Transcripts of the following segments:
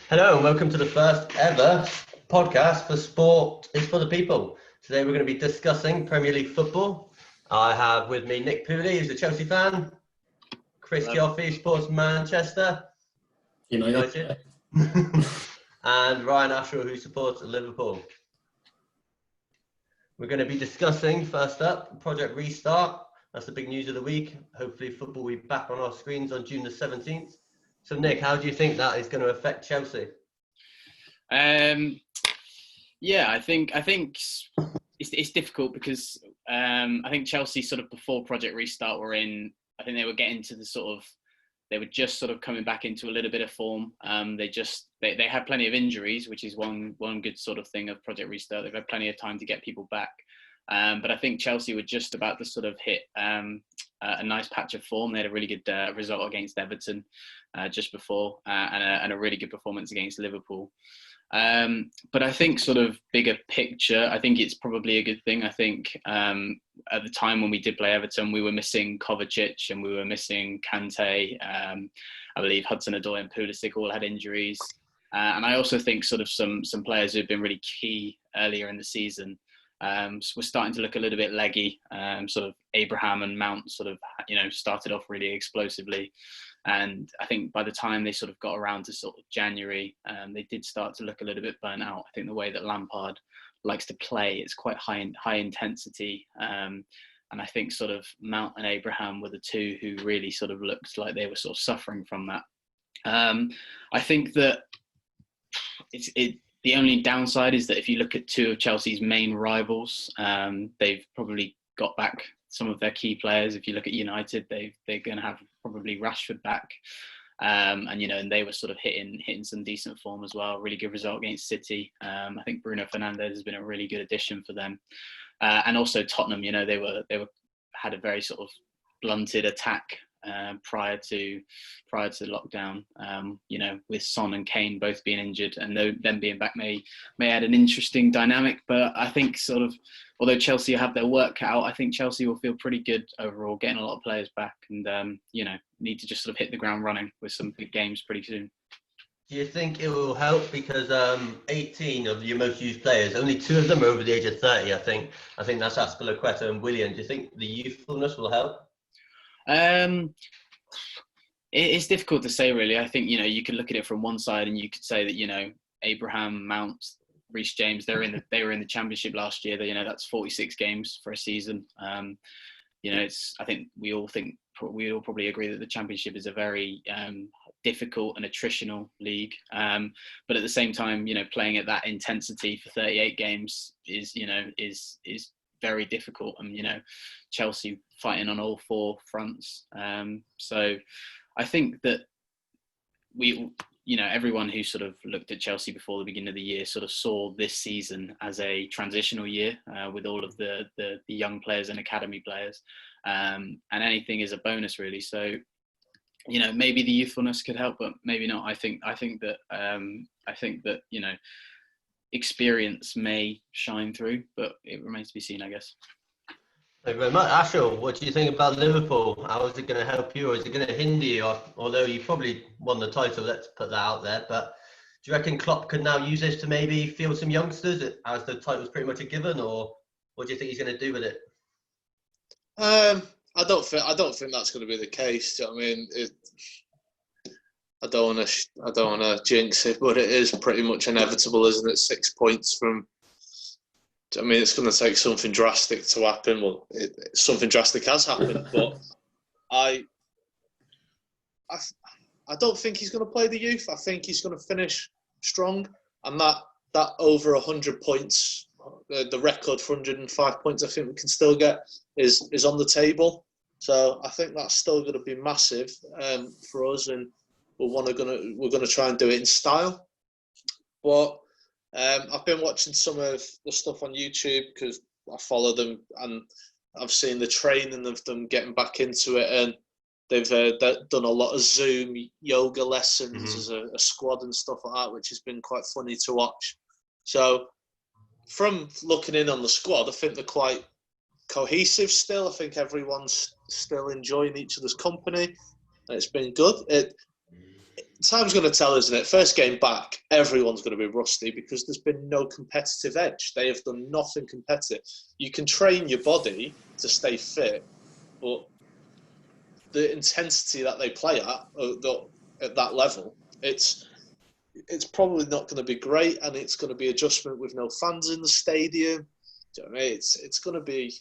Hello and welcome to the first ever podcast for Sport is for the People. Today we're going to be discussing Premier League football. I have with me Nick Pooley, who's a Chelsea fan, Chris Gioffi, supports Manchester United, and Ryan Ashwell, who supports Liverpool. We're going to be discussing, first up, Project Restart. That's the big news of the week. Hopefully football will be back on our screens on June the 17th. So Nick, how do you think that is going to affect Chelsea? I think it's difficult because I think Chelsea sort of before Project Restart were in. I think they were getting to they were just sort of coming back into a little bit of form. They had plenty of injuries, which is one good sort of thing of Project Restart. They've had plenty of time to get people back. But I think Chelsea were just about to sort of hit a nice patch of form. They had a really good result against Everton just before, and a really good performance against Liverpool. But I think sort of bigger picture, I think it's probably a good thing. I think at the time when we did play Everton, we were missing Kovacic and we were missing Kante. I believe Hudson-Odoi and Pulisic all had injuries. And I also think sort of some players who've been really key earlier in the season we're starting to look a little bit leggy. Sort of Abraham and Mount sort of, started off really explosively. And I think by the time they sort of got around to sort of January, they did start to look a little bit burnt out. I think the way that Lampard likes to play, it's quite high intensity. And I think sort of Mount and Abraham were the two who really sort of looked like they were sort of suffering from that. I think that the only downside is that if you look at two of Chelsea's main rivals, they've probably got back some of their key players. If you look at United, they're going to have probably Rashford back, and they were sort of hitting some decent form as well. Really good result against City. I think Bruno Fernandes has been a really good addition for them, and also Tottenham. They had a very sort of blunted attack prior to lockdown, with Son and Kane both being injured and them being back may add an interesting dynamic. But I think sort of, although Chelsea have their work cut out, I think Chelsea will feel pretty good overall, getting a lot of players back and, need to just sort of hit the ground running with some big games pretty soon. Do you think it will help because 18 of your most used players, only 2 of them are over the age of 30, I think. I think that's Azpilicueta and Willian. Do you think the youthfulness will help? It's difficult to say, really. I think, you could look at it from one side and you could say that, Abraham, Mount, Reece James, they were in the Championship last year. That's 46 games for a season. I think we all probably agree that the Championship is a very difficult and attritional league. But at the same time, playing at that intensity for 38 games is very difficult. And, Chelsea fighting on all 4 fronts. So I think that everyone who sort of looked at Chelsea before the beginning of the year sort of saw this season as a transitional year with all of the young players and academy players, and anything is a bonus, really. So, maybe the youthfulness could help, but maybe not. I think that experience may shine through, but it remains to be seen, I guess. Thank you very much. Ashwell, what do you think about Liverpool? How is it going to help you, or is it going to hinder you? Although you probably won the title, let's put that out there. But do you reckon Klopp could now use this to maybe field some youngsters as the title's pretty much a given, or what do you think he's going to do with it? I don't think that's going to be the case. I mean, I don't want to jinx it, but it is pretty much inevitable, isn't it? 6 points from. I mean, it's going to take something drastic to happen. Well, something drastic has happened, but I don't think he's going to play the youth. I think he's going to finish strong, and that over 100 points, the record for 105 points, I think we can still get is on the table. So I think that's still going to be massive for us, and we're going to try and do it in style. But I've been watching some of the stuff on YouTube because I follow them, and I've seen the training of them getting back into it, and they've done a lot of Zoom yoga lessons as a squad and stuff like that, which has been quite funny to watch. So from looking in on the squad, I think they're quite cohesive still. I think everyone's still enjoying each other's company, and it's been good. time's going to tell, isn't it? First game back, everyone's going to be rusty because there's been no competitive edge. They have done nothing competitive. You can train your body to stay fit, but the intensity that they play at that level, it's probably not going to be great, and it's going to be adjustment with no fans in the stadium. Do you know what I mean? It's going to be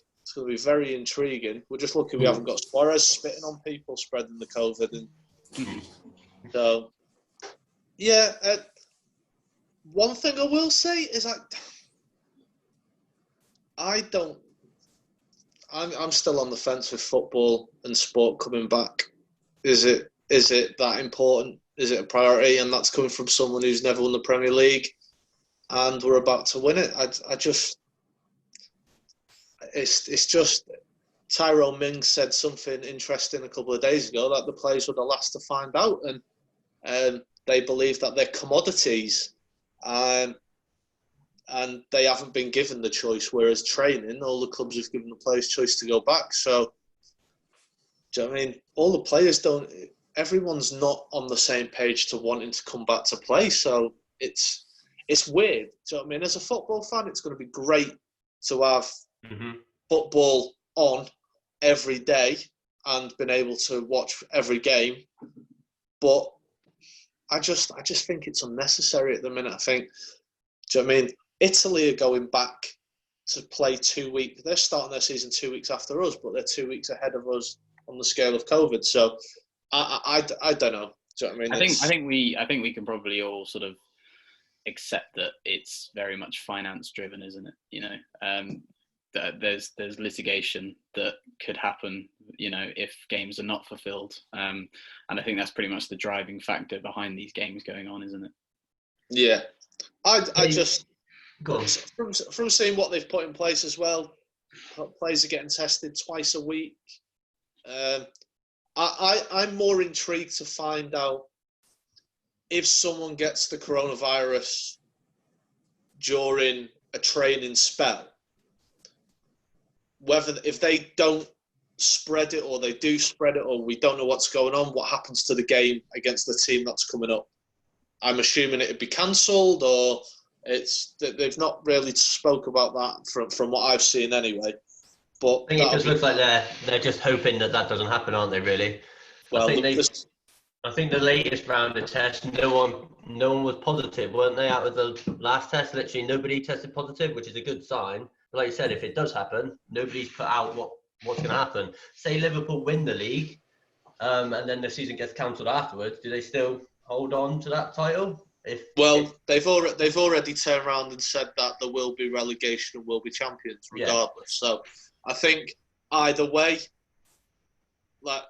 very intriguing. We're just lucky we haven't got Suarez spitting on people, spreading the COVID, and so yeah. One thing I will say is I'm still on the fence with football and sport coming back. Is it that important? Is it a priority? And that's coming from someone who's never won the Premier League, and we're about to win it. It's just Tyrone Mings said something interesting a couple of days ago that the players were the last to find out, and they believe that they're commodities, and they haven't been given the choice. Whereas training, all the clubs have given the players choice to go back. So, do you know what I mean? All the players don't. Everyone's not on the same page to wanting to come back to play. So it's weird. Do you know what I mean? As a football fan, it's going to be great to have football on every day and been able to watch every game. But I just think it's unnecessary at the minute. I think, do you know what I mean? Italy are going back to play 2 weeks. They're starting their season 2 weeks after us, but they're 2 weeks ahead of us on the scale of COVID. So I don't know. Do you know what I mean? I think we can probably all sort of accept that it's very much finance driven, isn't it? You know, that there's litigation that could happen, you know, if games are not fulfilled. And I think that's pretty much the driving factor behind these games going on, isn't it? Yeah. I just, from seeing what they've put in place as well, players are getting tested twice a week. I'm more intrigued to find out if someone gets the coronavirus during a training spell, whether if they don't spread it or they do spread it or we don't know what's going on, what happens to the game against the team that's coming up. I'm assuming it'd be cancelled, or they've not really spoke about that from what I've seen anyway. But I think it just looks like they're just hoping that doesn't happen, aren't they? Really? Well, I think the latest round of tests, no one was positive, weren't they? Out of the last test, literally nobody tested positive, which is a good sign. But like you said, if it does happen, nobody's put out what's going to happen. Say Liverpool win the league, and then the season gets cancelled afterwards. Do they still hold on to that title? They've already turned around and said that there will be relegation and will be champions regardless. Yeah. So I think either way, like,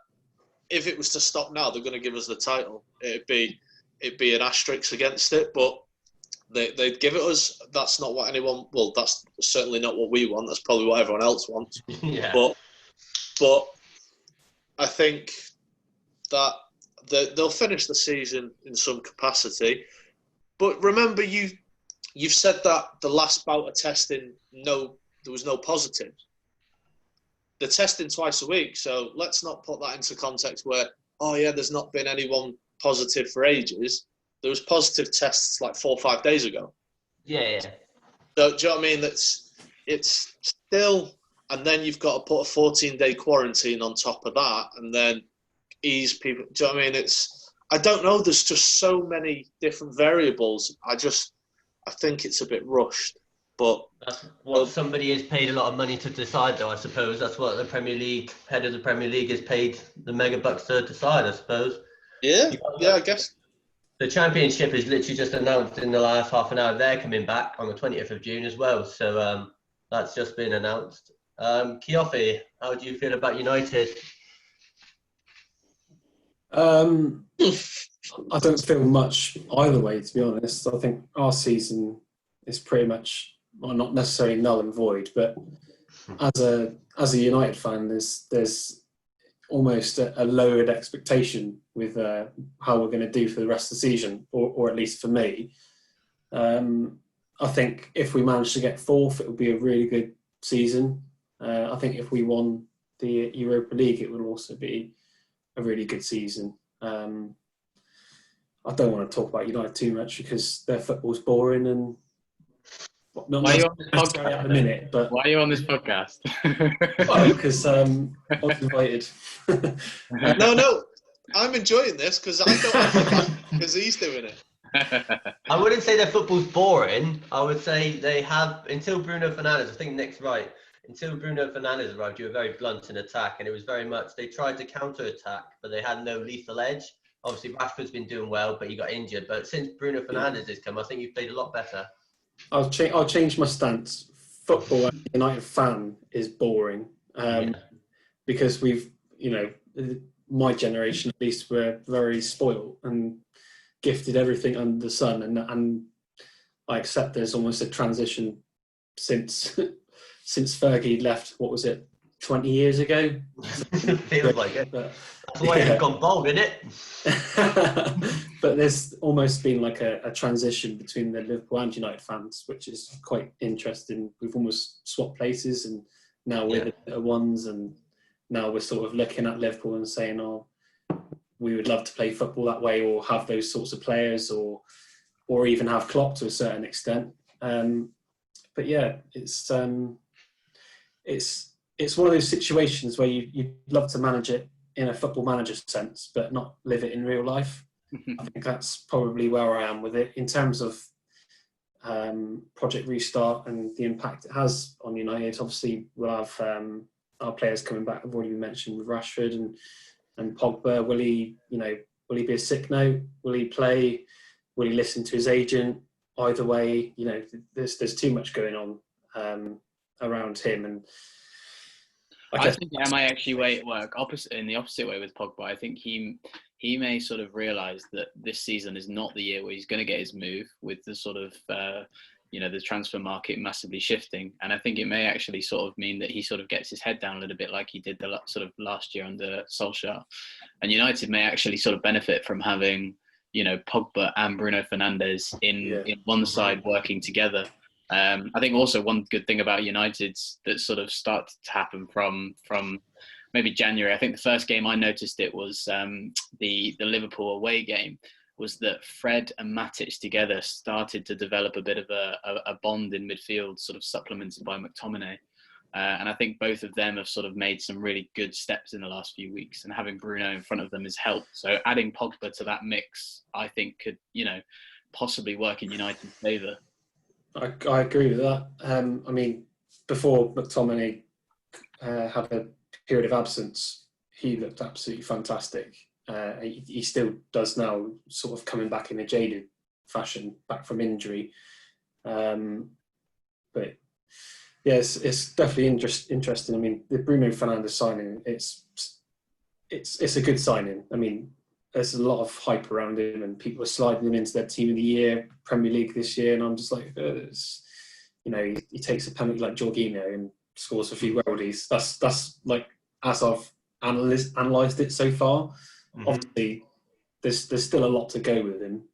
if it was to stop now, they're going to give us the title. It'd be an asterisk against it, but they'd give it us. That's not what anyone. Well, that's certainly not what we want. That's probably what everyone else wants. Yeah. But I think that they'll finish the season in some capacity. But remember, you've said that the last bout of testing, there was no positive. They're testing twice a week, so let's not put that into context where, there's not been anyone positive for ages. There was positive tests like 4 or 5 days ago. Yeah. So do you know what I mean? It's still, and then you've got to put a 14-day quarantine on top of that, and then ease people. Do you know what I mean? I don't know. There's just so many different variables. I think it's a bit rushed. But that's what somebody has paid a lot of money to decide, though. I suppose that's what the Premier League head of the Premier League has paid the mega bucks to decide. I suppose. Yeah, I guess. The Championship is literally just announced in the last half an hour. They're coming back on the 20th of June as well. So that's just been announced. Kiofi, how do you feel about United? I don't feel much either way, to be honest. I think our season is pretty much, well, not necessarily null and void, but as a United fan, there's almost a lowered expectation with how we're going to do for the rest of the season, or at least for me. I think if we manage to get fourth, it would be a really good season. I think if we won the Europa League, it would also be a really good season. I don't want to talk about United too much because their football's boring and not Why are you on this necessarily podcast? at the minute. But Why are you on this podcast? because I was invited. No, I'm enjoying this because I don't have to back because he's doing it. I wouldn't say their football's boring. I would say they have, until Bruno Fernandes, I think Nick's right, until Bruno Fernandes arrived, you were very blunt in attack, and it was very much, they tried to counter-attack, but they had no lethal edge. Obviously, Rashford's been doing well, but he got injured. But since Bruno Fernandes has come, I think you've played a lot better. I'll change my stance. Football as a United fan is boring because we've, my generation at least, were very spoiled and gifted everything under the sun, and I accept there's almost a transition since Fergie left. What was it, 20 years ago? Feels like it. That's why you've gone bold, isn't it? But there's almost been like a transition between the Liverpool and United fans, which is quite interesting. We've almost swapped places, and now we're the ones, and now we're sort of looking at Liverpool and saying, "Oh, we would love to play football that way, or have those sorts of players, or even have Klopp to a certain extent." But yeah, it's one of those situations where you'd love to manage it in a football manager sense, but not live it in real life. I think that's probably where I am with it in terms of Project Restart and the impact it has on United. Obviously, we'll have our players coming back. I've already mentioned with Rashford and Pogba. Will he be a sick note? Will he play? Will he listen to his agent? Either way, there's too much going on around him, and I think I might actually work in the opposite way with Pogba. I think he may sort of realise that this season is not the year where he's going to get his move, with the sort of the transfer market massively shifting, and I think it may actually sort of mean that he sort of gets his head down a little bit like he did the sort of last year under Solskjaer, and United may actually sort of benefit from having Pogba and Bruno Fernandes in one side working together. I think also one good thing about United's that sort of started to happen from maybe January. I think the first game I noticed it was the Liverpool away game, was that Fred and Matic together started to develop a bit of a bond in midfield, sort of supplemented by McTominay. And I think both of them have sort of made some really good steps in the last few weeks, and having Bruno in front of them has helped. So adding Pogba to that mix, I think could, possibly work in United's favour. I agree with that. I mean, before McTominay had a period of absence, he looked absolutely fantastic. He still does now, sort of coming back in a jaded fashion, back from injury. But yeah, it's definitely interesting. I mean, the Bruno Fernandes signing, it's a good signing. I mean, there's a lot of hype around him, and people are sliding him into their team of the year, Premier League this year, and I'm just like, he takes a penalty like Jorginho and scores a few worldies. That's like, as I've analysed it so far. Mm-hmm. Obviously, there's still a lot to go with him.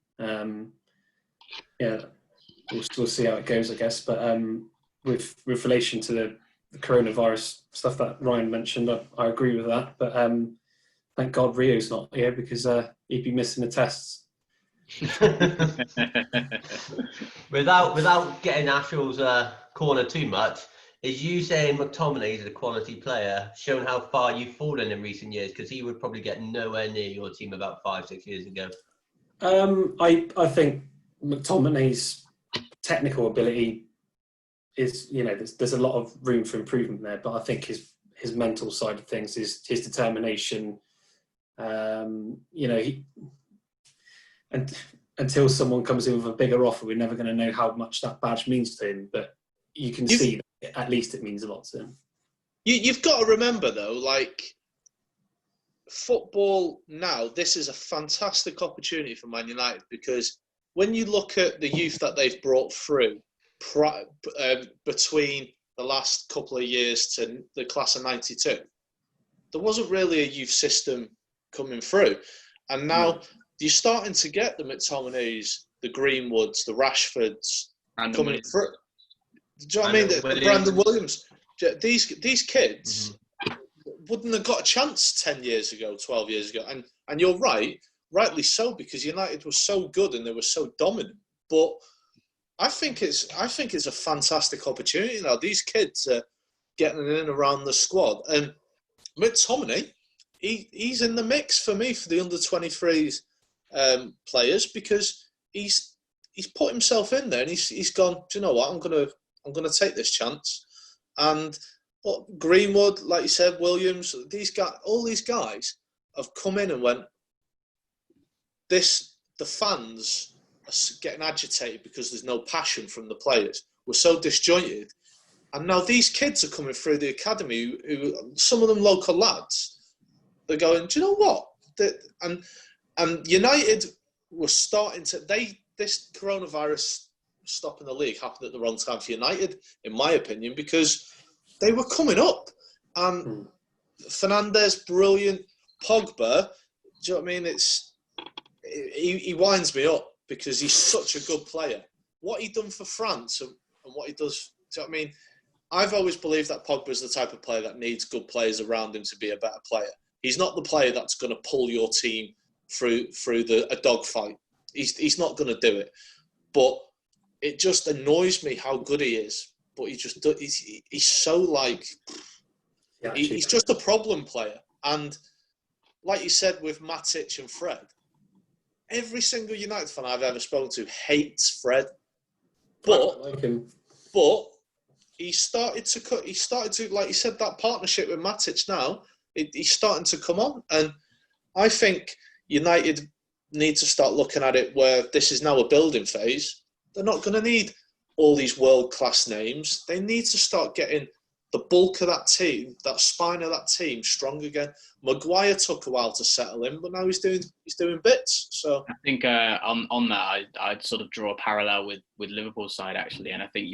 We'll see how it goes, I guess. But with relation to the coronavirus stuff that Ryan mentioned, I agree with that. But thank God Rio's not here, because he'd be missing the tests. Without getting Ashel's corner too much, is you saying McTominay is a quality player, shown how far you've fallen in recent years? Because he would probably get nowhere near your team about 5-6 years ago. I think McTominay's technical ability is, there's a lot of room for improvement there, but I think his mental side of things, his determination, until someone comes in with a bigger offer, we're never going to know how much that badge means to him, but you can see that at least it means a lot to him. You've got to remember, though, like, football now, this is a fantastic opportunity for Man United, because when you look at the youth that they've brought through between the last couple of years to the class of 92, there wasn't really a youth system coming through. And now you're starting to get the McTominays, the Greenwoods, the Rashfords coming through. Do you know what I mean? The Brandon Williams. These kids wouldn't have got a chance 10 years ago, 12 years ago. And you're right, rightly so, because United was so good and they were so dominant. But I think it's a fantastic opportunity now. These kids are getting in around the squad, and McTominay, he's in the mix for me for the under-23s players, because he's put himself in there and he's gone, do you know what, I'm gonna take this chance. And Greenwood, like you said, Williams, all these guys have come in and went, the fans are getting agitated because there's no passion from the players. We're so disjointed. And now these kids are coming through the academy, who some of them local lads, they're going, do you know what? And United were starting to, this coronavirus stopping the league happened at the wrong time for United, in my opinion, because they were coming up. And Fernandes, brilliant. Pogba, do you know what I mean? He winds me up because he's such a good player. What he done for France and what he does, do you know what I mean? I've always believed that Pogba is the type of player that needs good players around him to be a better player. He's not the player that's going to pull your team through a dogfight. He's not going to do it. But it just annoys me how good he is. But he's so like, he's just a problem player. And like you said with Matic and Fred, every single United fan I've ever spoken to hates Fred. But he started to, like you said, that partnership with Matic now, he's starting to come on. And I think United need to start looking at it where this is now a building phase. They're not going to need all these world-class names. They need to start getting the bulk of that team, that spine of that team, strong again. Maguire took a while to settle in, but now he's doing bits. So I think on that, I'd sort of draw a parallel with Liverpool's side actually, and I think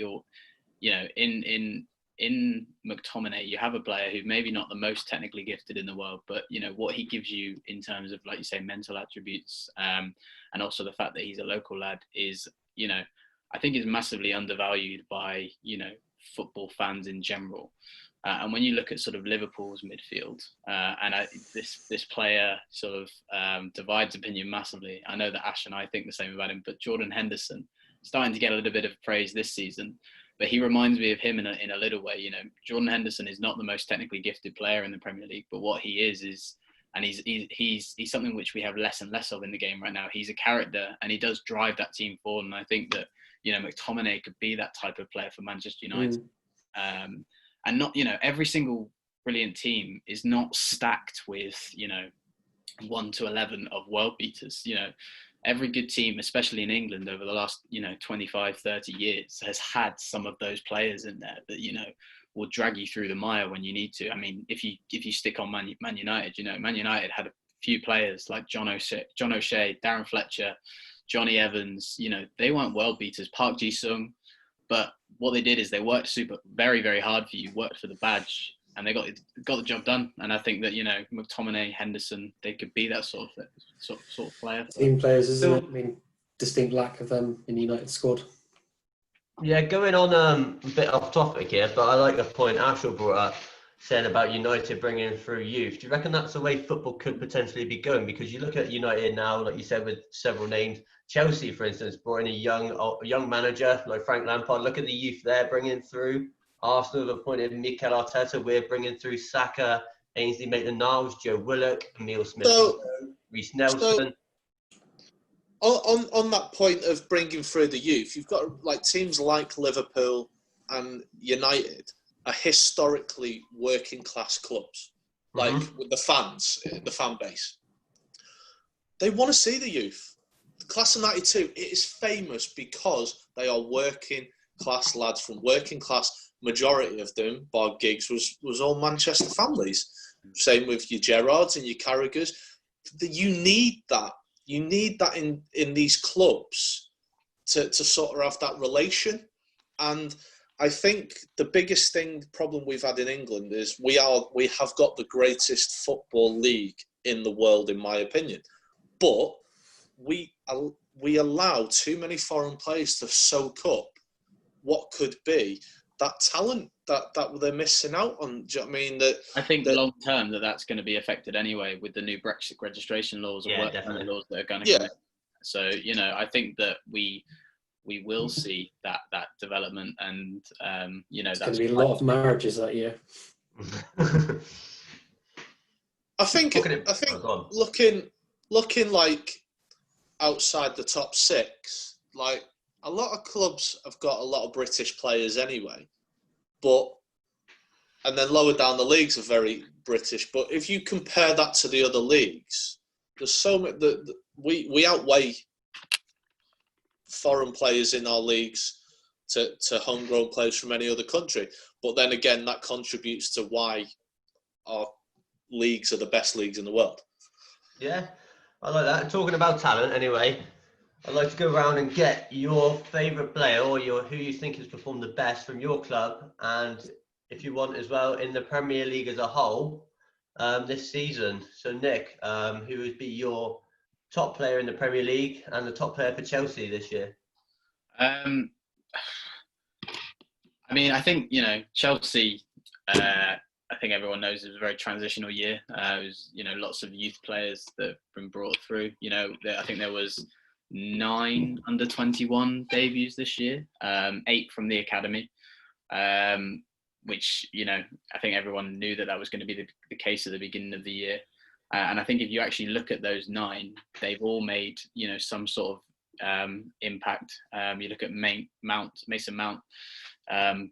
in McTominay, you have a player who's maybe not the most technically gifted in the world, but what he gives you in terms of, like you say, mental attributes, and also the fact that he's a local lad is, I think is massively undervalued by football fans in general. And when you look at sort of Liverpool's midfield, this player sort of divides opinion massively. I know that Ash and I think the same about him, but Jordan Henderson starting to get a little bit of praise this season. But he reminds me of him in a little way. Jordan Henderson is not the most technically gifted player in the Premier League, but what he is, and he's something which we have less and less of in the game right now. He's a character, and he does drive that team forward. And I think that McTominay could be that type of player for Manchester United. And not every single brilliant team is not stacked with 1 to 11 of world beaters. Every good team, especially in England over the last, 25, 30 years, has had some of those players in there that, will drag you through the mire when you need to. I mean, if you stick on Man United, Man United had a few players like John O'Shea, Darren Fletcher, Johnny Evans, they weren't world beaters, Park Ji-sung, but what they did is they worked very, very hard for you, worked for the badge, and they got the job done. And I think that McTominay, Henderson, they could be that sort of player. Team players, isn't it? I mean, distinct lack of them in the United squad. Yeah, going on a bit off topic here, but I like the point Ashel brought up, saying about United bringing through youth. Do you reckon that's the way football could potentially be going? Because you look at United now, like you said, with several names. Chelsea, for instance, brought in a young manager like Frank Lampard. Look at the youth they're bringing through. Arsenal have appointed Mikel Arteta. We're bringing through Saka, Ainsley Maitland-Niles, Joe Willock, Emile Smith, Reece Nelson. On that point of bringing through the youth, you've got like teams like Liverpool and United are historically working class clubs, like with the fans, the fan base. They want to see the youth. The class of '92, it is famous because they are working class lads from working class. Majority of them, bar Giggs, was all Manchester families. Same with your Gerrards and your Carragers. You need that. You need that in these clubs to sort of have that relation. And I think the biggest problem we've had in England is we have got the greatest football league in the world, in my opinion. But we allow too many foreign players to soak up what could be talent that they're missing out on. Do you know what I mean? I think long term that's going to be affected anyway with the new Brexit registration laws or work permit laws that are going to come in. So I think that we will see that development, and it's going to be a lot of marriages that year. I think looking like outside the top six, like a lot of clubs have got a lot of British players anyway, and then lower down the leagues are very British. But if you compare that to the other leagues, there's so much that we outweigh foreign players in our leagues to homegrown players from any other country. But then again, that contributes to why our leagues are the best leagues in the world. Yeah, I like that. Talking about talent, anyway, I'd like to go around and get your favourite player or who you think has performed the best from your club, and if you want as well in the Premier League as a whole this season. So Nick, who would be your top player in the Premier League and the top player for Chelsea this year? I mean, I think Chelsea. I think everyone knows it was a very transitional year. It was, lots of youth players that have been brought through. I think there was 9 under-21 debuts this year, 8 from the academy, which, I think everyone knew that was going to be the case at the beginning of the year. And I think if you actually look at those 9, they've all made, some sort of impact. You look at Mason Mount,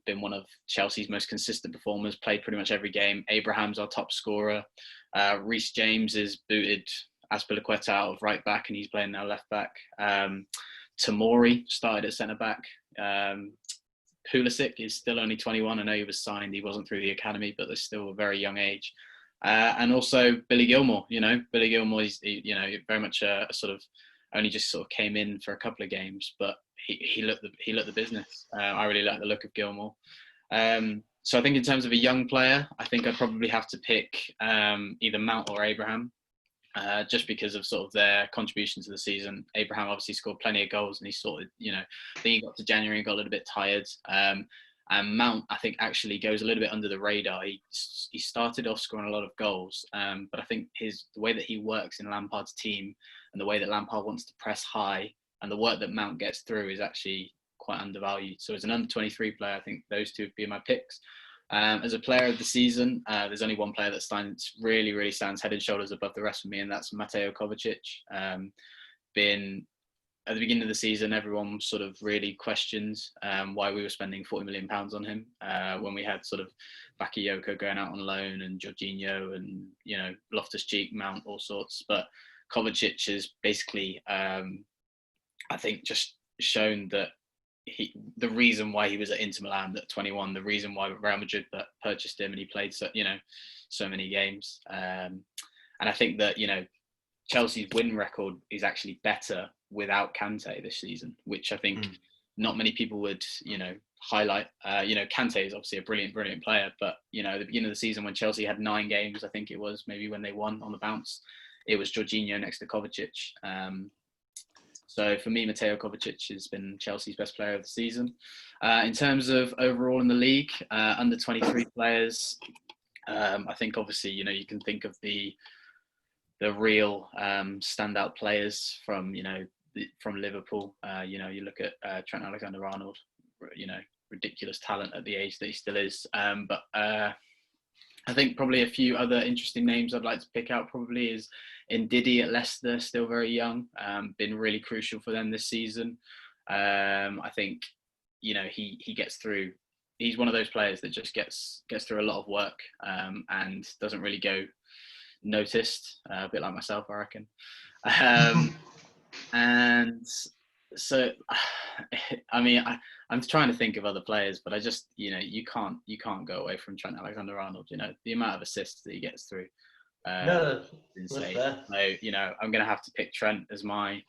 been one of Chelsea's most consistent performers, played pretty much every game. Abraham's our top scorer. Reece James is booted Azpilicueta out of right back and he's playing now left back. Tamori started at centre back. Pulisic is still only 21. I know he was signed. He wasn't through the academy, but they're still a very young age. And also Billy Gilmore. Billy Gilmore is very much a sort of only just sort of came in for a couple of games, but he looked the business. I really like the look of Gilmore. So I think in terms of a young player, I think I'd probably have to pick either Mount or Abraham, just because of sort of their contribution to the season. Abraham obviously scored plenty of goals, and he sort of, I think he got to January and got a little bit tired. And Mount, I think, actually goes a little bit under the radar. He started off scoring a lot of goals, but I think the way that he works in Lampard's team and the way that Lampard wants to press high and the work that Mount gets through is actually quite undervalued. So as an under-23 player, I think those two would be my picks. As a player of the season, there's only one player that really stands head and shoulders above the rest of me, and that's Mateo Kovacic. At the beginning of the season, everyone sort of really questioned why we were spending £40 million on him when we had sort of Bakayoko going out on loan and Jorginho and, Loftus-Cheek, Mount, all sorts. But Kovacic has basically, I think, just shown that the reason why he was at Inter Milan at 21, the reason why Real Madrid purchased him and he played so many games. And I think that, Chelsea's win record is actually better without Kante this season, which I think not many people would, highlight. Kante is obviously a brilliant player, but, at the beginning of the season when Chelsea had 9 games, I think it was maybe when they won on the bounce, it was Jorginho next to Kovacic. So for me, Mateo Kovacic has been Chelsea's best player of the season. In terms of overall in the league, under 23 players, I think obviously, you can think of the real standout players from Liverpool. You look at Trent Alexander-Arnold, ridiculous talent at the age that he still is. But I think probably a few other interesting names I'd like to pick out probably is Ndidi at Leicester, still very young, been really crucial for them this season. I think, he gets through. He's one of those players that just gets through a lot of work and doesn't really go noticed, a bit like myself, I reckon. And so, I mean, I'm trying to think of other players, but I just, you can't go away from Trent Alexander-Arnold. The amount of assists that he gets through. No, insane. So, I'm going to have to pick Trent as my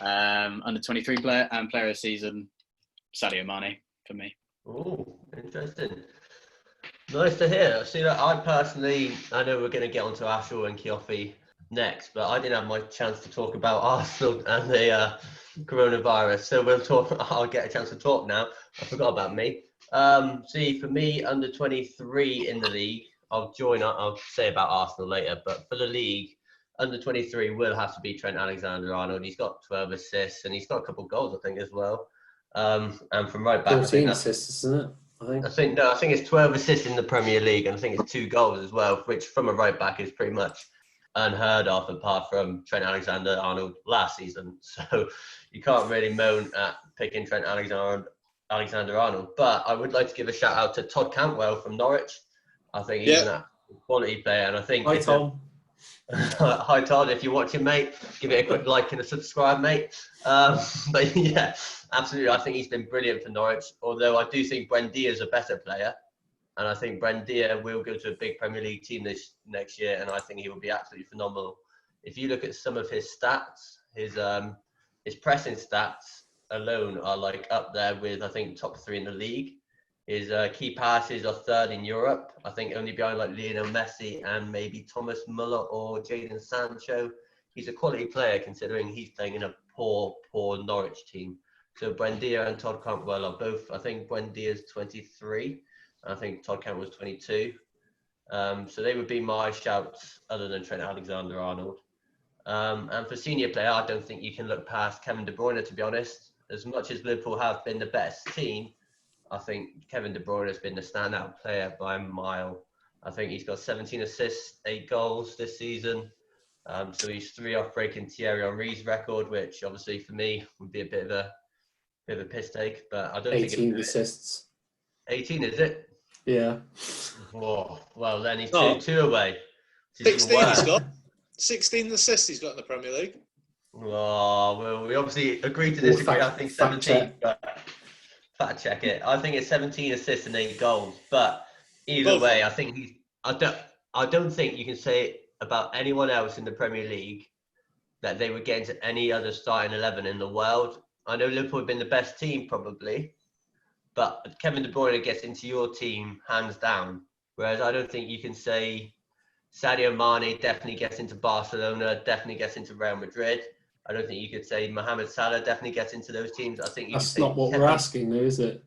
under 23 player and player of the season. Sadio Mane for me. Oh, interesting. Nice to hear. See, I know we're going to get onto Ashwell and Kiofi next, but I didn't have my chance to talk about Arsenal and the coronavirus. So I'll get a chance to talk now. I forgot about me. See, for me, under 23 in the league, I'll say about Arsenal later, but for the league, under 23 will have to be Trent Alexander-Arnold. He's got 12 assists and he's got a couple of goals, I think, as well. And from right back, 14 assists, isn't it? I think it's 12 assists in the Premier League, and I think it's 2 goals as well, which from a right back is pretty much unheard of, apart from Trent Alexander-Arnold last season. So you can't really moan at picking Trent Alexander-Arnold. But I would like to give a shout out to Todd Cantwell from Norwich. I think he's a quality player, and I think Hi, Tom. Hi Todd, if you're watching, mate, give it a quick like and a subscribe, mate. But yeah, absolutely, I think he's been brilliant for Norwich. Although I do think Buendia is a better player, and I think Buendia will go to a big Premier League team this next year, and I think he will be absolutely phenomenal. If you look at some of his stats, his pressing stats alone are like up there with, I think, top 3 in the league. His key passes are 3rd in Europe, I think, only behind like Lionel Messi and maybe Thomas Muller or Jadon Sancho. He's a quality player considering he's playing in a poor Norwich team. So Buendia and Todd Cantwell are both, I think Buendia's 23, I think Todd Cantwell's 22. So they would be my shouts other than Trent Alexander-Arnold. And for senior player, I don't think you can look past Kevin De Bruyne, to be honest. As much as Liverpool have been the best team, I think Kevin De Bruyne has been the standout player by a mile. I think he's got 17 assists, 8 goals this season. So he's 3 off breaking Thierry Henry's record, which obviously for me would be a bit of a piss take. But I don't 18 think 18 assists. 18, is it? Yeah. Oh, well, then he's two away. 16 he's got. 16 assists he's got in the Premier League. Oh, well, we obviously agreed to disagree. I think 17. Fact check it. I think it's 17 assists and 8 goals. But either way, I think I don't think you can say about anyone else in the Premier League that they would get into any other starting 11 in the world. I know Liverpool have been the best team probably, but Kevin De Bruyne gets into your team hands down. Whereas I don't think you can say Sadio Mane definitely gets into Barcelona, definitely gets into Real Madrid. I don't think you could say Mohamed Salah definitely gets into those teams. I think that's not what we're asking, though, is it?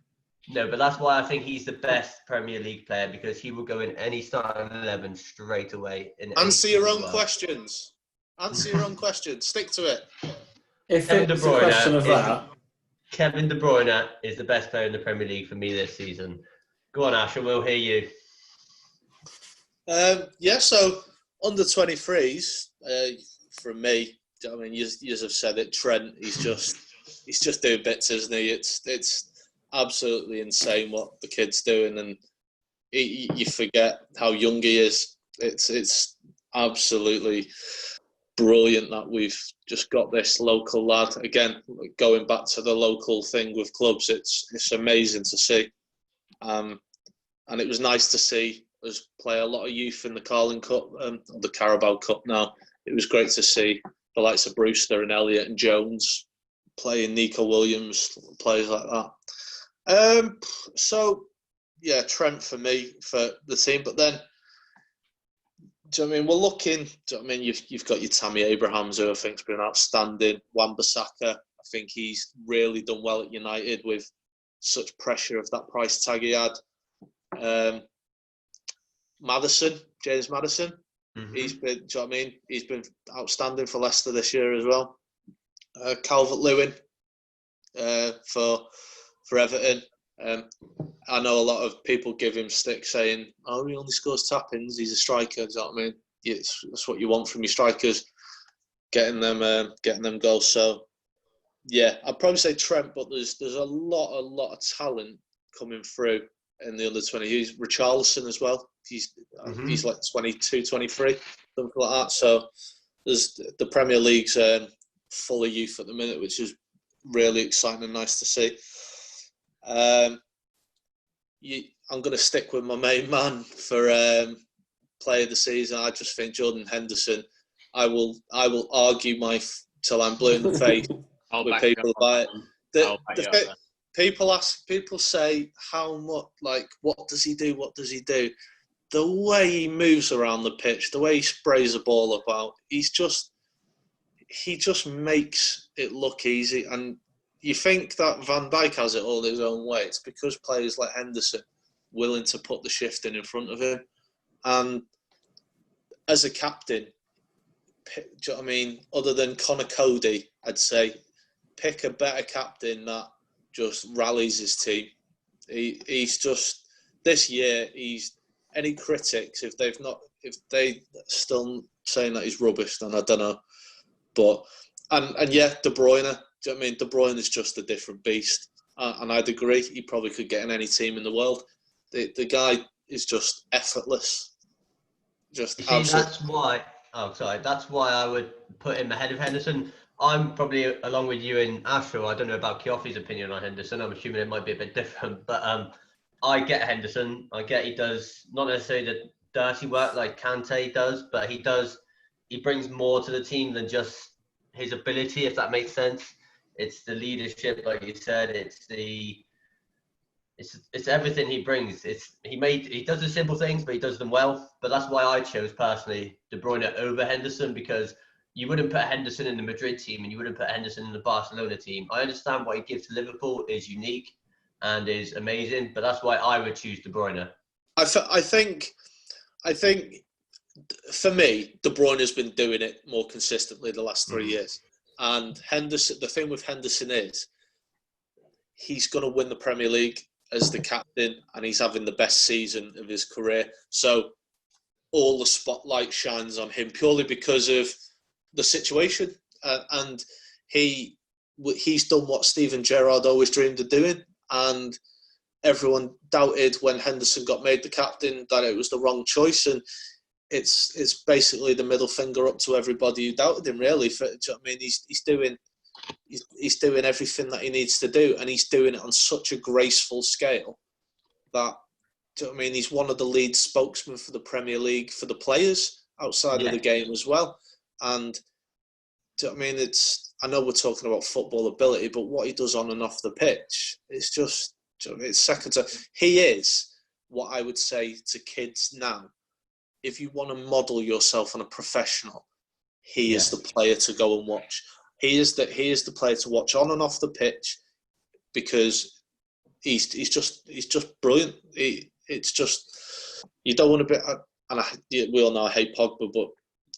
No, but that's why I think he's the best Premier League player, because he will go in any starting 11 straight away. Answer your own questions. Answer your own questions. Stick to it. If it's a question of that, Kevin De Bruyne is the best player in the Premier League for me this season. Go on, Ash, and we'll hear you. So under 23s, from me, I mean, you have said it. Trent, he's just doing bits, isn't he? It's absolutely insane what the kid's doing, and you forget how young he is. It's absolutely brilliant that we've just got this local lad again. Going back to the local thing with clubs, it's amazing to see, and it was nice to see us play a lot of youth in the Carling Cup, the Carabao Cup. Now it was great to see the likes of Brewster and Elliott and Jones playing, Nico Williams, players like that. So, yeah, Trent for me, for the team. But then, do you know what I mean? We're looking, do you know what I mean? You've got your Tammy Abrahams, who I think's been outstanding. Wan-Bissaka, I think he's really done well at United with such pressure of that price tag he had. James Maddison. Mm-hmm. He's been, do you know what I mean? He's been outstanding for Leicester this year as well. Calvert-Lewin for Everton. I know a lot of people give him stick saying, "Oh, he only scores tap-ins. He's a striker." Do you know what I mean? That's what you want from your strikers, getting them goals. So, yeah, I'd probably say Trent, but there's a lot of talent coming through in the under 20. He's Richarlison as well. He's like 22, 23, something like that. So there's the Premier League's full of youth at the minute, which is really exciting and nice to see. I'm going to stick with my main man for player of the season. I just think Jordan Henderson. I will argue till I'm blue in the face with people about it. People say how much, like, what does he do? What does he do? The way he moves around the pitch, the way he sprays the ball about, he just makes it look easy. And you think that Van Dijk has it all his own way. It's because players like Henderson willing to put the shift in front of him. And as a captain, do you know what I mean? Other than Connor Cody, I'd say pick a better captain that just rallies his team. He's just, this year, any critics, if they still saying that he's rubbish, then I don't know. But, and yeah, De Bruyne, do you know what I mean? De Bruyne is just a different beast. And I'd agree, he probably could get in any team in the world. The guy is just effortless. Just you see, that's why I would put him ahead of Henderson. I'm probably, along with you and Ashra, I don't know about Kioffi's opinion on Henderson. I'm assuming it might be a bit different. But I get Henderson. I get he does not necessarily the dirty work like Kante does, but he brings more to the team than just his ability, if that makes sense. It's the leadership, like you said. It's everything he brings. He does the simple things, but he does them well. But that's why I chose personally De Bruyne over Henderson, because you wouldn't put Henderson in the Madrid team and you wouldn't put Henderson in the Barcelona team. I understand what he gives to Liverpool is unique and is amazing, but that's why I would choose De Bruyne. I think for me, De Bruyne has been doing it more consistently the last 3 years. And Henderson, the thing with Henderson is he's going to win the Premier League as the captain, and he's having the best season of his career. So all the spotlight shines on him purely because of the situation. And he's done what Steven Gerrard always dreamed of doing. And everyone doubted when Henderson got made the captain that it was the wrong choice. And it's basically the middle finger up to everybody who doubted him, really. Do you know what I mean? He's doing everything that he needs to do, and he's doing it on such a graceful scale that, do you know what I mean? He's one of the lead spokesmen for the Premier League for the players outside of the game as well. And do you know what I mean? I know we're talking about football ability, but what he does on and off the pitch, it's just, do you know what I mean? It's second to. He is what I would say to kids now. If you want to model yourself on a professional, he is the player to go and watch. He is the player to watch on and off the pitch, because he's just brilliant. It's just, you don't want to be, and we all know I hate Pogba, but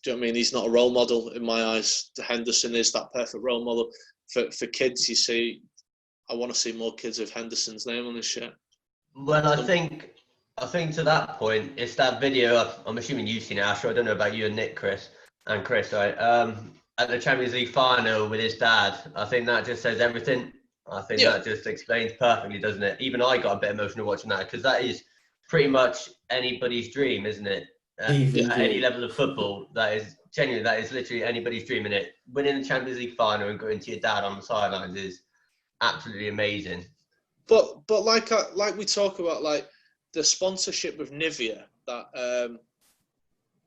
do you know what I mean? He's not a role model in my eyes. Henderson is that perfect role model for kids. You see, I want to see more kids with Henderson's name on his shirt. Well, I think to that point, it's that video. I'm assuming you've seen it, Asher. I don't know about you and Nick, Chris, right? At the Champions League final with his dad. I think that just says everything. I think that just explains perfectly, doesn't it? Even I got a bit emotional watching that, because that is pretty much anybody's dream, isn't it? At any level of football, that is literally anybody's dream, isn't it? Winning the Champions League final and going to your dad on the sidelines is absolutely amazing. But like we talk about, like the sponsorship with Nivea that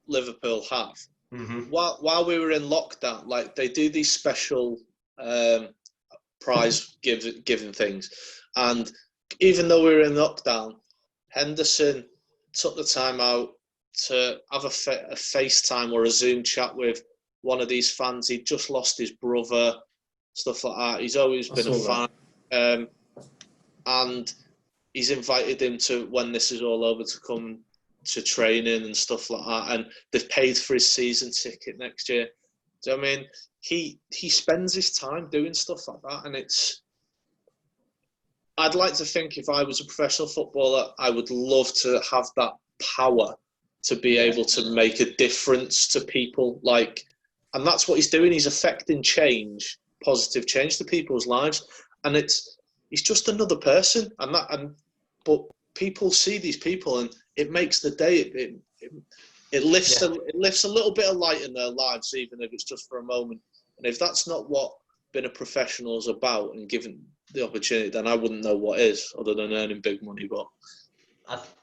Liverpool have. Mm-hmm. While we were in lockdown, like they do these special prize giving things, and even though we were in lockdown, Henderson took the time out to have a FaceTime or a Zoom chat with one of these fans. He'd just lost his brother, stuff like that. He's always been a fan, and he's invited him to, when this is all over, to come to training and stuff like that, and they've paid for his season ticket next year. Do you know what I mean? He spends his time doing stuff like that, and I'd like to think if I was a professional footballer, I would love to have that power to be able to make a difference to people, and that's what he's doing. He's affecting change, positive change to people's lives, and he's just another person, but people see these people, and it makes the day. It lifts a little bit of light in their lives, even if it's just for a moment. And if that's not what being a professional is about, and given the opportunity, then I wouldn't know what is, other than earning big money. But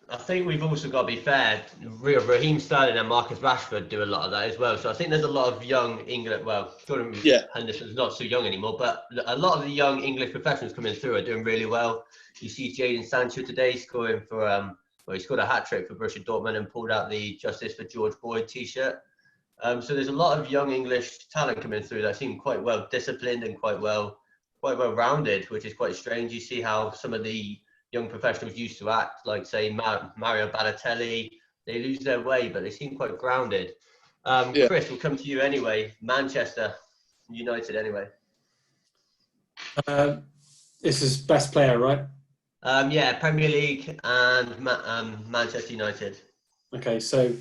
I think we've also got to be fair. Raheem Sterling and Marcus Rashford do a lot of that as well. So I think there's a lot of young England. Well, Jordan Henderson's not so young anymore, but a lot of the young English professionals coming through are doing really well. You see Jadon Sancho today scoring for he scored a hat-trick for Borussia Dortmund and pulled out the Justice for George Boyd t-shirt. So there's a lot of young English talent coming through that seem quite well disciplined and quite well quite well rounded, which is quite strange. You see how some of the young professionals used to act, like say Mario Balotelli. They lose their way, but they seem quite grounded. Yeah. Chris, we'll come to you anyway. Manchester United, anyway. This is best player, right? Yeah, Premier League and Manchester United. Okay, so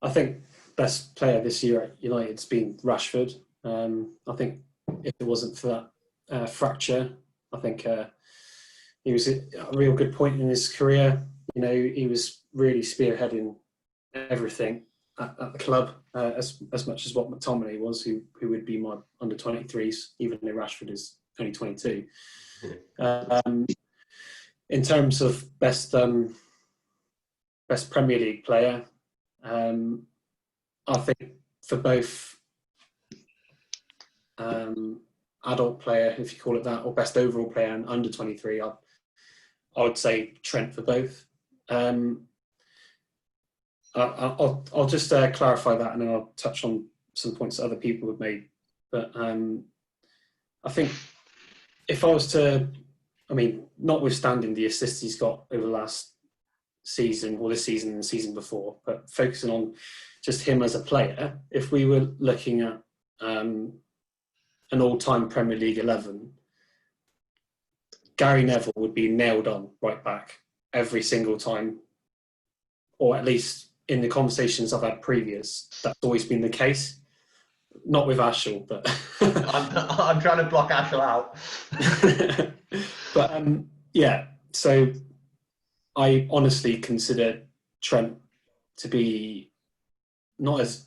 I think best player this year at United's been Rashford. I think if it wasn't for that fracture, I think he was at a real good point in his career. You know, he was really spearheading everything at the club, as much as what McTominay was, who would be my under 23s, even though Rashford is only 22. In terms of best Premier League player, I think for both adult player, if you call it that, or best overall player and under 23, I would say Trent for both. I'll just clarify that, and then I'll touch on some points that other people have made. But I think if I was to, I mean, notwithstanding the assists he's got over the last season, or this season and the season before, but focusing on just him as a player, if we were looking at an all-time Premier League 11, Gary Neville would be nailed on right back every single time, or at least in the conversations I've had previous, that's always been the case. Not with Ashel, but I'm trying to block Ashel out. But yeah, so I honestly consider Trent to be not as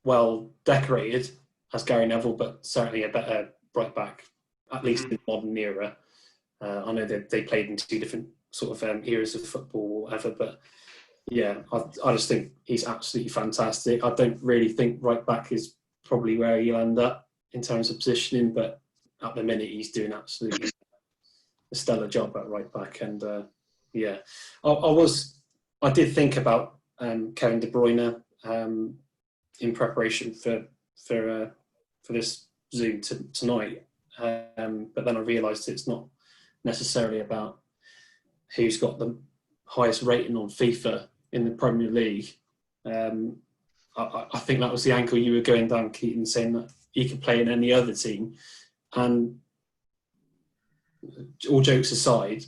well decorated as Gary Neville, but certainly a better right back, at least in the modern era. I know that they played in two different sort of eras of football or whatever, but yeah, I just think he's absolutely fantastic. I don't really think right back is probably where he'll end up in terms of positioning, but at the minute he's doing absolutely a stellar job at right back. And yeah, I did think about Kevin De Bruyne in preparation for this Zoom tonight, but then I realised it's not necessarily about who's got the highest rating on FIFA in the Premier League. I think that was the angle you were going down, Keaton, saying that he could play in any other team. And all jokes aside,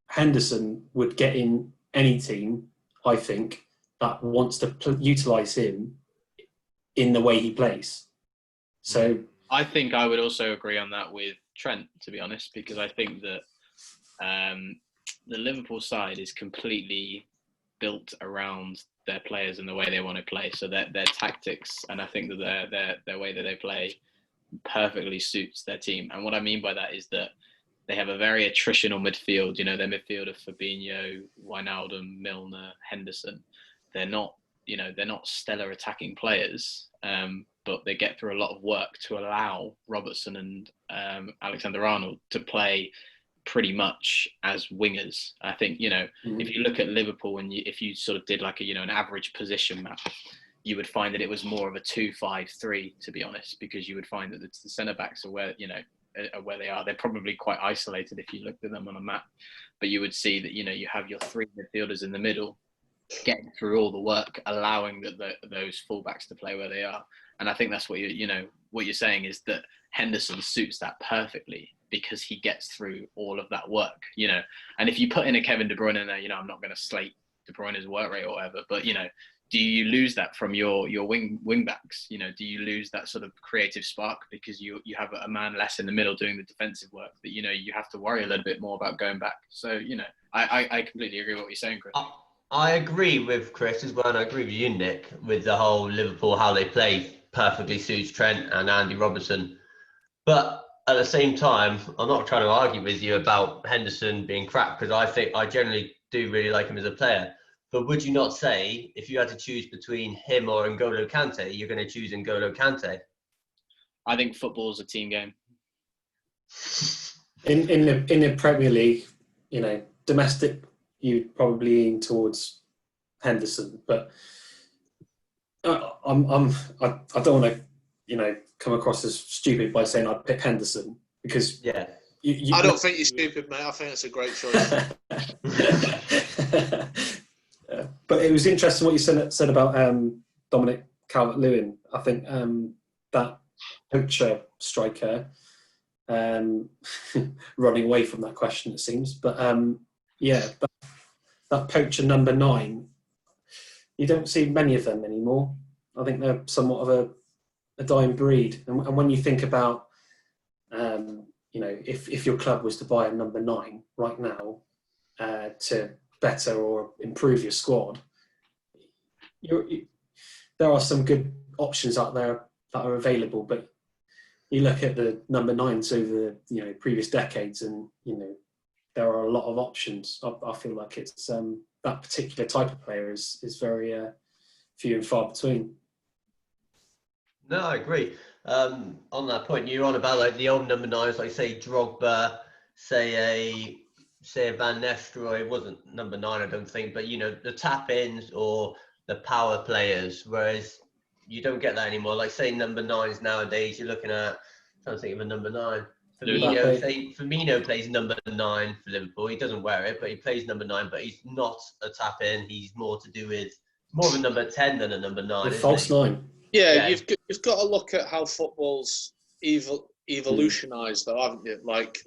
Henderson would get in any team, I think, that wants to utilise him in the way he plays. So I think I would also agree on that with Trent, to be honest, because I think that the Liverpool side is completely built around their players and the way they want to play. So their tactics, and I think that their way that they play perfectly suits their team. And what I mean by that is that they have a very attritional midfield. You know, their midfield of Fabinho, Wijnaldum, Milner, Henderson. They're not stellar attacking players, but they get through a lot of work to allow Robertson and Alexander-Arnold to play pretty much as wingers. I think, if you look at Liverpool and if you sort of did like an average position map, you would find that it was more of a 2-5-3, to be honest, because you would find that the centre backs are where they are. They're probably quite isolated if you looked at them on a map, but you would see that, you have your three midfielders in the middle getting through all the work, allowing those fullbacks to play where they are. And I think that's what what you're saying is that Henderson suits that perfectly because he gets through all of that work, And if you put in a Kevin De Bruyne in there, I'm not going to slate De Bruyne's work rate or whatever, but do you lose that from your wing backs? Do you lose that sort of creative spark because you have a man less in the middle doing the defensive work that you have to worry a little bit more about going back? So I completely agree with what you're saying, Chris. I agree with Chris as well, and I agree with you, Nick, with the whole Liverpool, how they play perfectly suits Trent and Andy Robertson. But at the same time, I'm not trying to argue with you about Henderson being crap, because I generally do really like him as a player. But would you not say, if you had to choose between him or N'Golo Kante, you're going to choose N'Golo Kante? I think football is a team game. In the Premier League, domestic, you'd probably lean towards Henderson, but I don't want to come across as stupid by saying I'd pick Henderson, because Yeah. you I don't think you're stupid, mate. I think it's a great choice. But it was interesting what you said about Dominic Calvert-Lewin. I think that poacher striker, running away from that question, it seems. But that poacher number 9, you don't see many of them anymore. I think they're somewhat of a dying breed. And when you think about, if your club was to buy a number 9 right now to better or improve your squad, there are some good options out there that are available. But you look at the number 9s over the previous decades, and there are a lot of options. I feel like it's that particular type of player is very few and far between. No, I agree. On that point, you're on about like the old number 9s, like say Drogba, say a Van Nistelrooy wasn't number 9, I don't think, but the tap-ins or the power players, whereas you don't get that anymore. Like say number 9s nowadays, you're looking at, I'm trying to think of a number 9. Firmino plays number 9 for Liverpool. He doesn't wear it, but he plays number 9. But he's not a tap-in. He's more to do with more of a number 10 than a number 9. The false 9. Yeah, you've got to look at how football's evolutionised, though, haven't you? Like,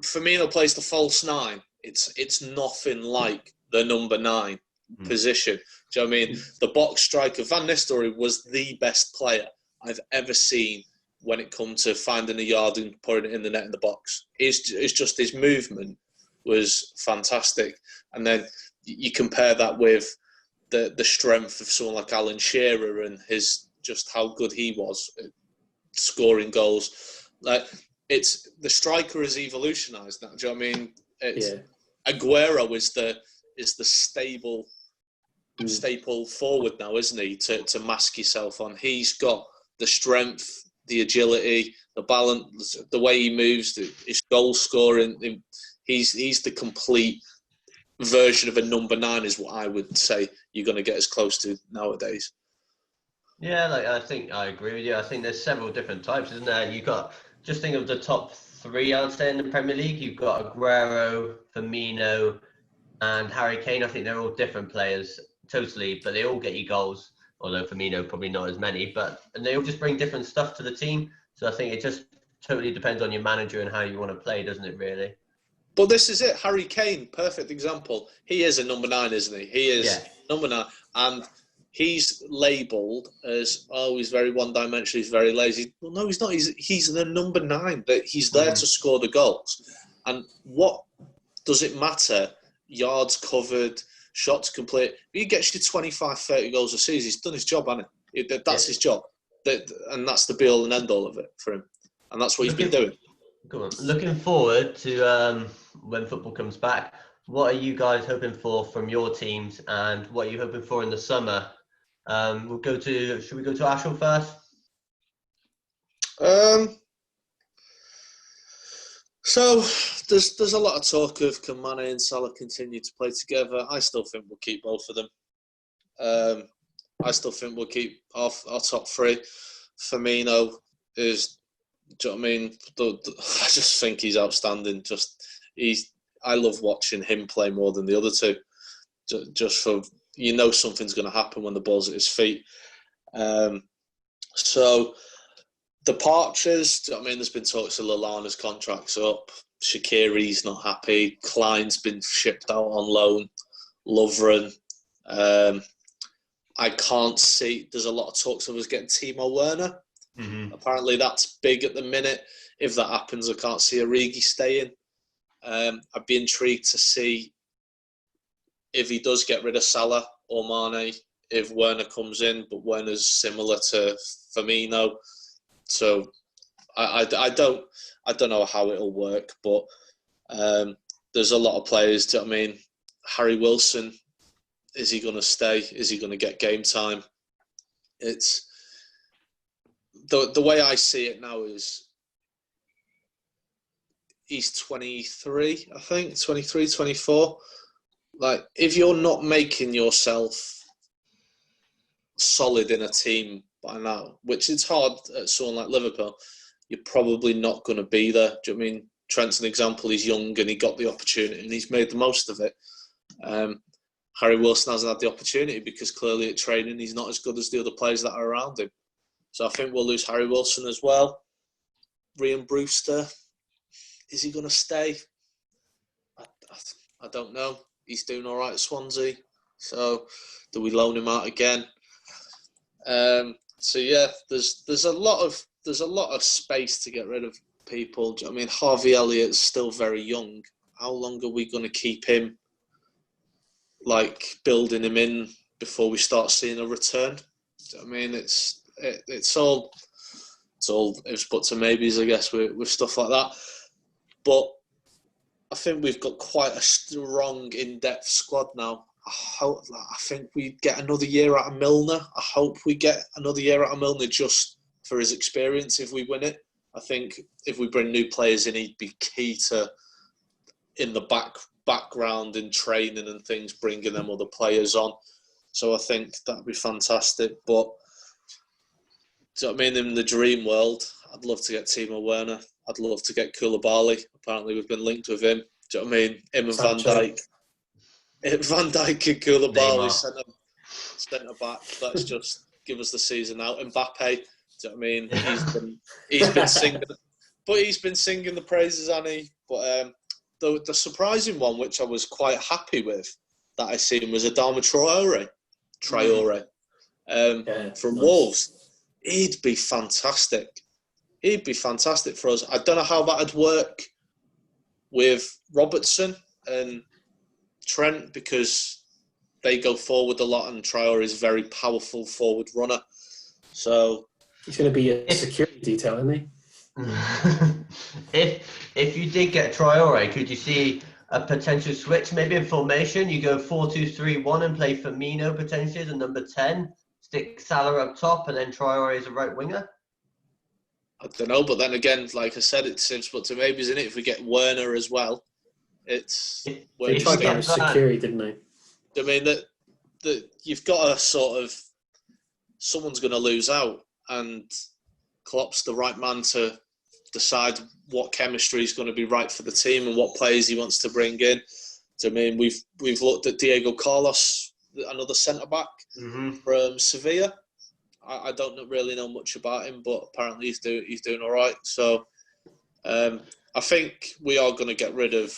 Firmino plays the false 9. It's nothing like the number 9 position. Do you know what I mean? The box striker, Van Nistelrooy, was the best player I've ever seen when it comes to finding a yard and putting it in the net in the box. It's just his movement was fantastic. And then you compare that with the strength of someone like Alan Shearer and just how good he was at scoring goals. Like, it's the striker has evolutionised now. Do you know what I mean? Aguero is the staple forward now, isn't he? To mask yourself on. He's got the strength, the agility, the balance, the way he moves, his goal scoring. He's the complete version of a number 9, is what I would say you're going to get as close to nowadays. Yeah, I think I agree with you. I think there's several different types, isn't there? You got, just think of the top 3, I'd say, in the Premier League. You've got Aguero, Firmino, and Harry Kane. I think they're all different players, totally, but they all get you goals. Although Firmino probably not as many, and they all just bring different stuff to the team. So I think it just totally depends on your manager and how you want to play, doesn't it, really? But this is it. Harry Kane, perfect example. He is a number 9, isn't he? He is number 9. And he's labelled as, he's very one-dimensional, he's very lazy. Well, no, he's not. He's the number 9. That he's there to score the goals. And what does it matter? Yards covered, shots complete. He gets you 25, 30 goals a season. He's done his job, hasn't he? That's his job. And that's the be-all and end-all of it for him. And that's what he's been doing. Go on. Looking forward to when football comes back, what are you guys hoping for from your teams, and what are you hoping for in the summer? Should we go to Ashwell first? So there's a lot of talk of can Mane and Salah continue to play together. I still think we'll keep both of them. I still think we'll keep our top 3. Firmino is, do you know what I mean? I just think he's outstanding. I love watching him play more than the other 2. Just for, something's going to happen when the ball's at his feet. So departures, do you know what I mean? There's been talks of Lallana's contract's up. Shaqiri's not happy. Klein's been shipped out on loan. Lovren. I can't see. There's a lot of talks of us getting Timo Werner. Mm-hmm. Apparently that's big at the minute. If that happens, I can't see Origi staying. I'd be intrigued to see if he does get rid of Salah or Mane, if Werner comes in, but Werner's similar to Firmino. So I don't know how it'll work, but there's a lot of players. Do you know what I mean? Harry Wilson, is he going to stay? Is he going to get game time? It's the way I see it now is he's 23, I think, 23, 24. Like, if you're not making yourself solid in a team by now, which it's hard at someone like Liverpool, you're probably not going to be there. Do you know what I mean? Trent's an example. He's young and he got the opportunity and he's made the most of it. Harry Wilson hasn't had the opportunity because clearly at training he's not as good as the other players that are around him. So I think we'll lose Harry Wilson as well. Ryan Brewster, is he going to stay? I don't know. He's doing all right at Swansea. So do we loan him out again? So yeah, there's a lot of space to get rid of people. Do you know what I mean? Harvey Elliott's still very young. How long are we going to keep him, like, building him in before we start seeing a return? Do you know what I mean? It's all ifs, buts and maybes, I guess, with stuff like that. But I think we've got quite a strong, in-depth squad now. I think we get another year out of Milner. I hope we get another year out of Milner just for his experience if we win it. I think if we bring new players in, he'd be key to, in the background in training and things, bringing them other players on. So I think that'd be fantastic. But do you know what I mean? In the dream world, I'd love to get Timo Werner. I'd love to get Koulibaly. Apparently, we've been linked with him. Do you know what I mean? Him and Van Dijk. Van Dijk and Koulibaly centre back. Let's just give us the season out. Mbappe. Do you know what I mean? He's been singing, but he's been singing the praises, Annie. But the surprising one, which I was quite happy with, that I seen was Adama Traore from Wolves. He'd be fantastic. He'd be fantastic for us. I don't know how that'd work with Robertson and Trent because they go forward a lot and Traore is a very powerful forward runner. So he's going to be a security detail, isn't he? If you did get Traore, could you see a potential switch, maybe in formation? You go 4-2-3-1 and play Firmino potentially as a number 10, stick Salah up top, and then Traore as a right winger? I don't know, but then again, like I said, it's ifs, buts and maybes, isn't it? If we get Werner as well, it's... They tried to get security, didn't they? I mean, that you've got a sort of... Someone's going to lose out, and Klopp's the right man to decide what chemistry is going to be right for the team and what players he wants to bring in. So, I mean, we've looked at Diego Carlos, another centre-back from Sevilla. I don't really know much about him, but apparently he's doing all right. So I think we are going to get rid of...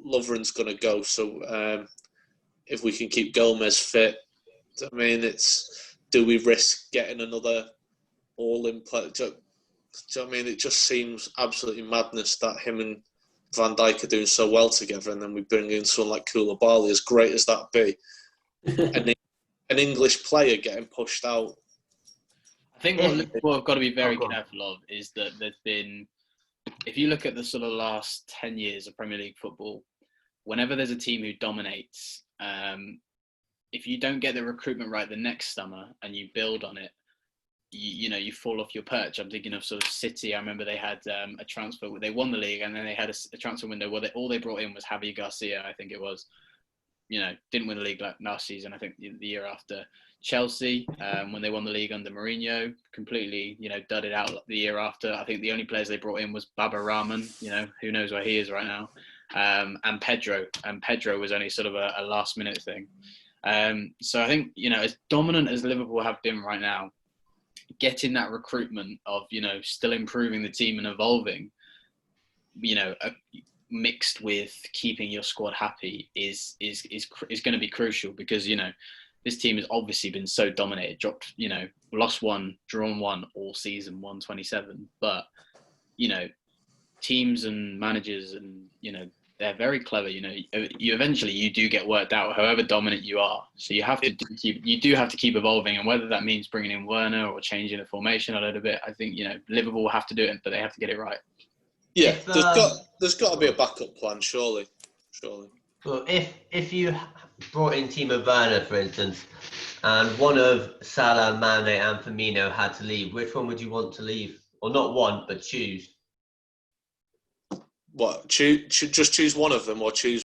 Lovren's going to go. So if we can keep Gomez fit, I mean, do we risk getting another all-in player? Do you know what I mean? It just seems absolutely madness that him and Van Dijk are doing so well together, and then we bring in someone like Koulibaly, as great as that be, and an English player getting pushed out. I think what Liverpool have got to be very careful of is that there's been, if you look at the sort of last 10 years of Premier League football, whenever there's a team who dominates, if you don't get the recruitment right the next summer and you build on it, you fall off your perch. I'm thinking of sort of City. I remember they had a transfer. They won the league and then they had a transfer window where all they brought in was Javi Garcia, I think it was. Didn't win the league last season. I think the year after. Chelsea, when they won the league under Mourinho, completely, dudded out the year after. I think the only players they brought in was Baba Rahman, who knows where he is right now, and Pedro. And Pedro was only sort of a last minute thing. So I think, as dominant as Liverpool have been right now, getting that recruitment of, still improving the team and evolving, mixed with keeping your squad happy is going to be crucial because, this team has obviously been so dominated, lost one, drawn one all season, won 27. But, teams and managers and, they're very clever. You eventually do get worked out, however dominant you are. So you have to keep evolving, and whether that means bringing in Werner or changing the formation a little bit, I think Liverpool will have to do it, but they have to get it right. Yeah, there's got to be a backup plan, surely. Well, if you brought in Timo Werner, for instance, and one of Salah, Mane, and Firmino had to leave, which one would you want to leave? Or not one, but choose. What? Just choose one of them, or choose